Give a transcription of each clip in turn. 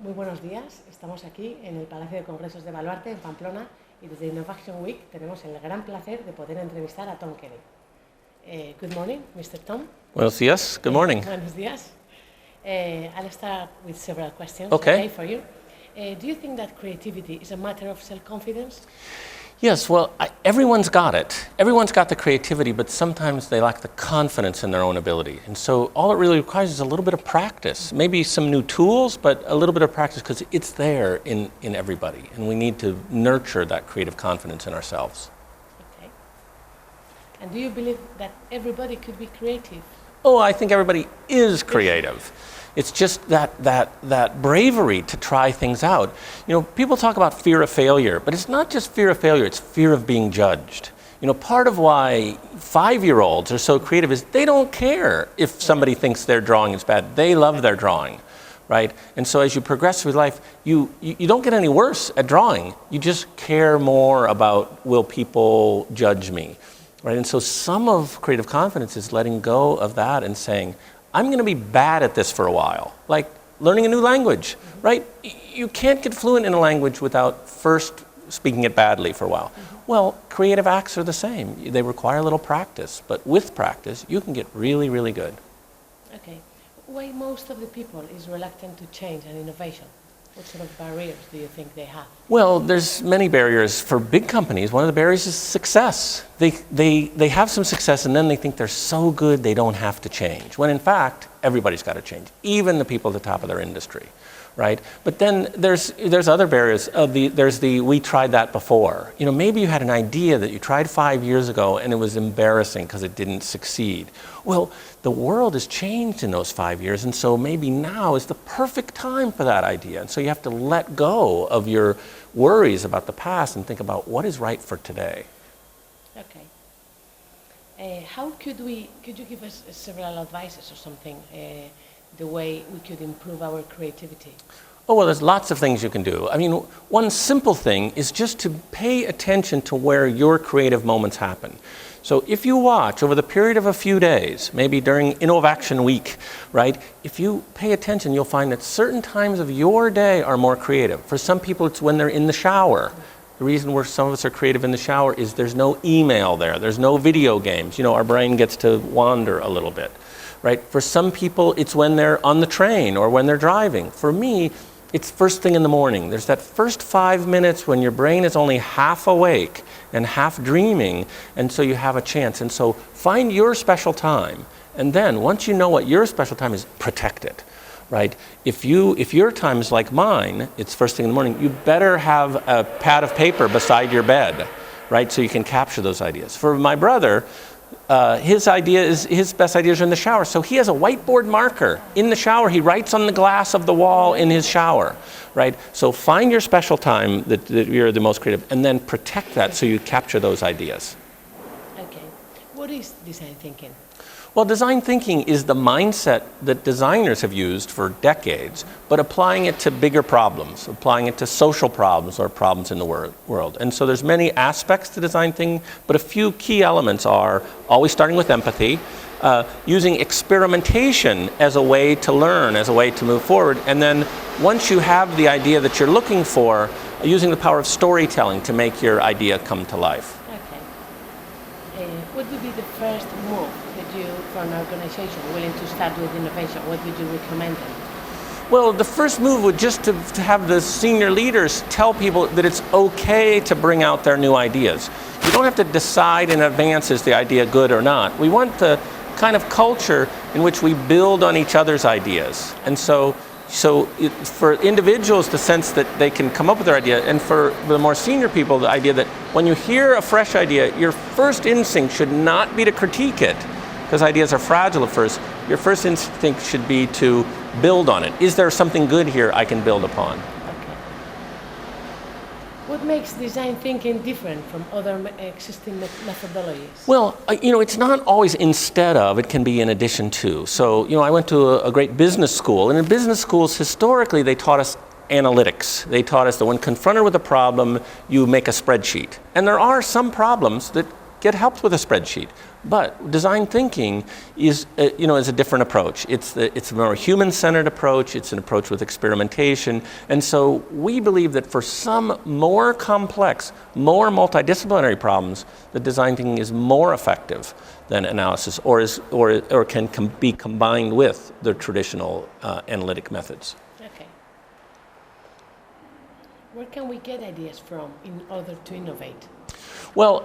Muy buenos días, estamos aquí en el Palacio de Congresos de Baluarte, en Pamplona, y desde Innovaction Week tenemos el gran placer de poder entrevistar a Tom Kelley. Good morning, Mr. Tom. Buenos días, good morning. Buenos días. I'll start with several questions, Okay. for you. Do you think that creativity is a matter of self-confidence? Yes, well, everyone's got it. Everyone's got the creativity, but sometimes they lack the confidence in their own ability. And so all it really requires is a little bit of practice, maybe some new tools, but a little bit of practice because it's there in everybody. And we need to nurture that creative confidence in ourselves. Okay. And do you believe that everybody could be creative? Oh, I think everybody is creative. It's just that bravery to try things out. You know, people talk about fear of failure, but it's not just fear of failure, it's fear of being judged. You know, part of why 5-year-olds are so creative is they don't care if somebody thinks their drawing is bad. They love their drawing, right? And so as you progress through life, you don't get any worse at drawing. You just care more about, will people judge me, right? And so some of creative confidence is letting go of that and saying, I'm going to be bad at this for a while, like learning a new language, right? You can't get fluent in a language without first speaking it badly for a while. Well, creative acts are the same. They require a little practice, but with practice, you can get really, really good. Okay. Why most of the people is reluctant to change and innovation? What sort of barriers do you think they have? Well, there's many barriers. For big companies, one of the barriers is success. They have some success and then they think they're so good they don't have to change, when in fact, everybody's got to change, even the people at the top of their industry, right? But then there's other barriers. There's the we tried that before. You know, maybe you had an idea that you tried 5 years ago and it was embarrassing because it didn't succeed. Well, the world has changed in those 5 years, and so maybe now is the perfect time for that idea. And so you have to let go of your worries about the past and think about what is right for today. Okay. How could you give us several advices or something, the way we could improve our creativity? Oh, well, there's lots of things you can do. I mean, one simple thing is just to pay attention to where your creative moments happen. So if you watch over the period of a few days, maybe during Innovaction week, right? If you pay attention, you'll find that certain times of your day are more creative. For some people, it's when they're in the shower. The reason where some of us are creative in the shower is there's no email there. There's no video games. You know, our brain gets to wander a little bit, right? For some people, it's when they're on the train or when they're driving. For me, it's first thing in the morning. There's that first 5 minutes when your brain is only half awake and half dreaming, and so you have a chance. And so find your special time, and then once you know what your special time is, protect it, right? If your time is like mine, it's first thing in the morning, you better have a pad of paper beside your bed, right? So you can capture those ideas. For my brother, his best ideas are in the shower. So he has a whiteboard marker in the shower. He writes on the glass of the wall in his shower, right? So find your special time that you're the most creative, and then protect that so you capture those ideas. Okay. What is design thinking? Well, design thinking is the mindset that designers have used for decades, but applying it to bigger problems, applying it to social problems or problems in the world. And so there's many aspects to design thinking, but a few key elements are always starting with empathy, using experimentation as a way to learn, as a way to move forward, and then once you have the idea that you're looking for, using the power of storytelling to make your idea come to life. Okay. What would be the first move that you, for an organization willing to start with innovation, what would you recommend them? Well, the first move would just to have the senior leaders tell people that it's okay to bring out their new ideas. You don't have to decide in advance, is the idea good or not. We want the kind of culture in which we build on each other's ideas. And so for individuals, the sense that they can come up with their idea, and for the more senior people, the idea that when you hear a fresh idea, your first instinct should not be to critique it, because ideas are fragile at first. Your first instinct should be to build on it. Is there something good here I can build upon? Okay. What makes design thinking different from other existing methodologies? Well, you know, it's not always instead of, it can be in addition to. So, you know, I went to a great business school, and in business schools, historically, they taught us analytics. They taught us that when confronted with a problem, you make a spreadsheet. And there are some problems that get help with a spreadsheet. But design thinking is a different approach. It's a more human-centered approach. It's an approach with experimentation. And so we believe that for some more complex, more multidisciplinary problems, the design thinking is more effective than analysis, or can be combined with the traditional analytic methods. Okay. Where can we get ideas from in order to innovate? Well,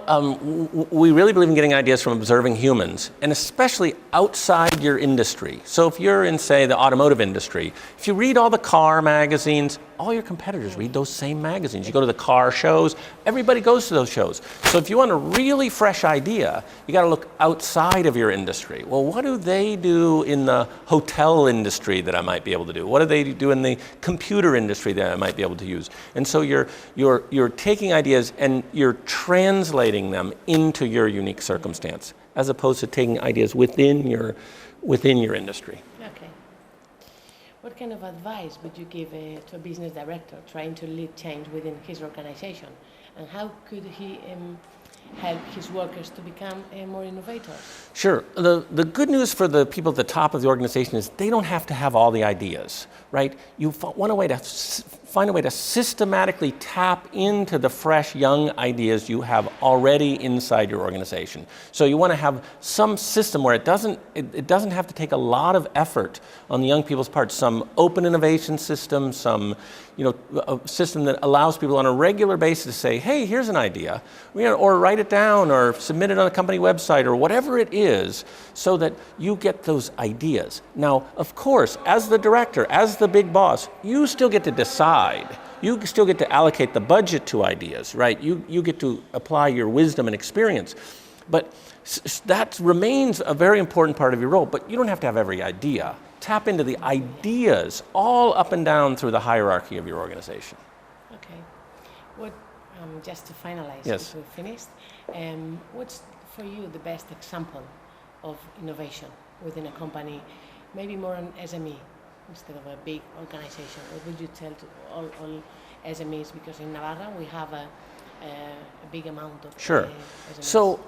we really believe in getting ideas from observing humans, and especially outside your industry. So if you're in, say, the automotive industry, if you read all the car magazines, all your competitors read those same magazines. You go to the car shows, everybody goes to those shows. So if you want a really fresh idea, you got to look outside of your industry. Well, what do they do in the hotel industry that I might be able to do? What do they do in the computer industry that I might be able to use? And so you're taking ideas and you're translating them into your unique circumstance, as opposed to taking ideas within your industry. Okay. What kind of advice would you give to a business director trying to lead change within his organization? And how could he help his workers to become more innovators? Sure. The good news for the people at the top of the organization is they don't have to have all the ideas, right? You find a way to systematically tap into the fresh, young ideas you have already inside your organization. So you want to have some system where it doesn't have to take a lot of effort on the young people's part. Some open innovation system, a system that allows people on a regular basis to say, hey, here's an idea, or write it down, or submit it on a company website, or whatever it is, so that you get those ideas. Now, of course, as the director, as the big boss, you still get to decide. You still get to allocate the budget to ideas, right? You get to apply your wisdom and experience. But that remains a very important part of your role, but you don't have to have every idea. Tap into the ideas all up and down through the hierarchy of your organization. Okay. Just to finalize, yes. If we're finished, what's for you the best example of innovation within a company, maybe more an SME instead of a big organization? What would you tell to all SMEs? Because in Navarra we have a big amount of sure. SMEs. So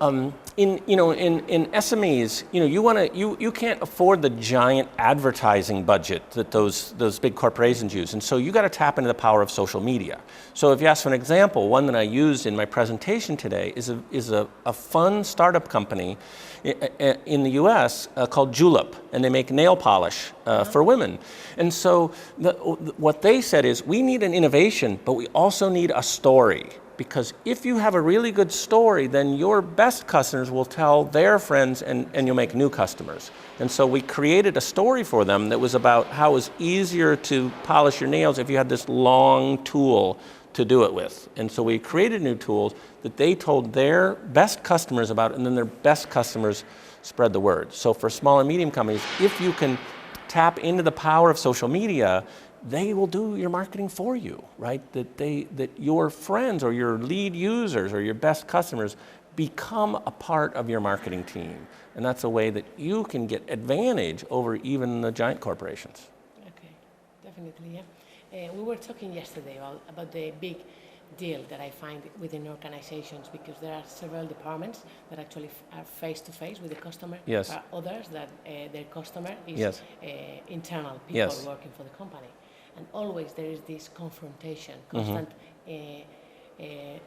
in SMEs, you can't afford the giant advertising budget that those big corporations use, and so you got to tap into the power of social media. So if you ask for an example, one that I used in my presentation today is a fun startup company in the U.S. Called Julep, and they make nail polish for women. And so what they said is, we need an innovation, but we also need a story. Because if you have a really good story, then your best customers will tell their friends, and you'll make new customers. And so we created a story for them that was about how it was easier to polish your nails if you had this long tool to do it with. And so we created new tools that they told their best customers about, and then their best customers spread the word. So for small and medium companies, if you can tap into the power of social media, they will do your marketing for you, right? That your friends or your lead users or your best customers become a part of your marketing team. And that's a way that you can get advantage over even the giant corporations. Okay, definitely, yeah. We were talking yesterday about the big deal that I find within organizations, because there are several departments that actually are face-to-face with the customer. Yes. There are others that their customer is yes. Internal people yes. working for the company. And always there is this confrontation, constant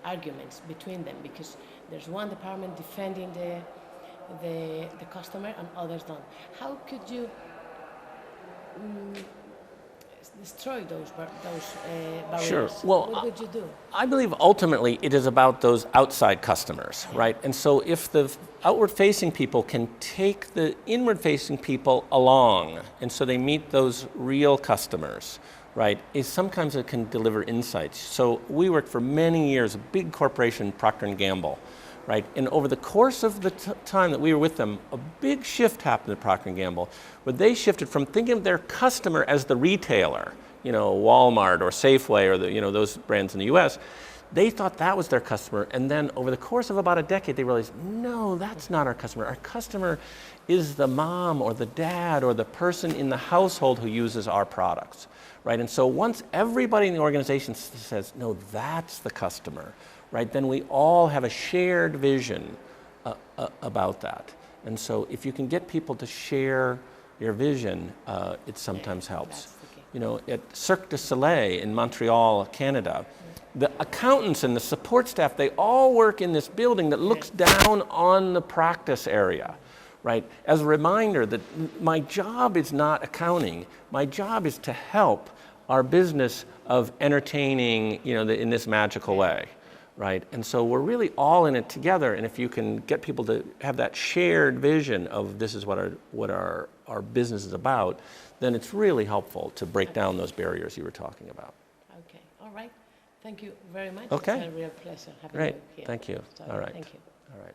arguments between them, because there's one department defending the customer and others don't. How could you destroy those barriers? Sure. Well, what would you do? I believe ultimately it is about those outside customers, right? And so if the outward-facing people can take the inward-facing people along, and so they meet those real customers, right, is sometimes it can deliver insights. So we worked for many years, a big corporation, Procter & Gamble, right? And over the course of the time that we were with them, a big shift happened at Procter & Gamble, where they shifted from thinking of their customer as the retailer, Walmart or Safeway or those brands in the US. They thought that was their customer, and then over the course of about a decade, they realized, no, that's not our customer. Our customer is the mom or the dad or the person in the household who uses our products, right? And so once everybody in the organization says, no, that's the customer, right, then we all have a shared vision about that. And so if you can get people to share their vision, it sometimes helps. You know, at Cirque du Soleil in Montreal, Canada, the accountants and the support staff, they all work in this building that looks down on the practice area, right? As a reminder that my job is not accounting. My job is to help our business of entertaining, you know, in this magical way, right? And so we're really all in it together. And if you can get people to have that shared vision of this is what our business is about, then it's really helpful to break down those barriers you were talking about. Okay, all right. Thank you very much. Okay. It's a real pleasure having Great. you here. Thank you. So, all right. Thank you. All right.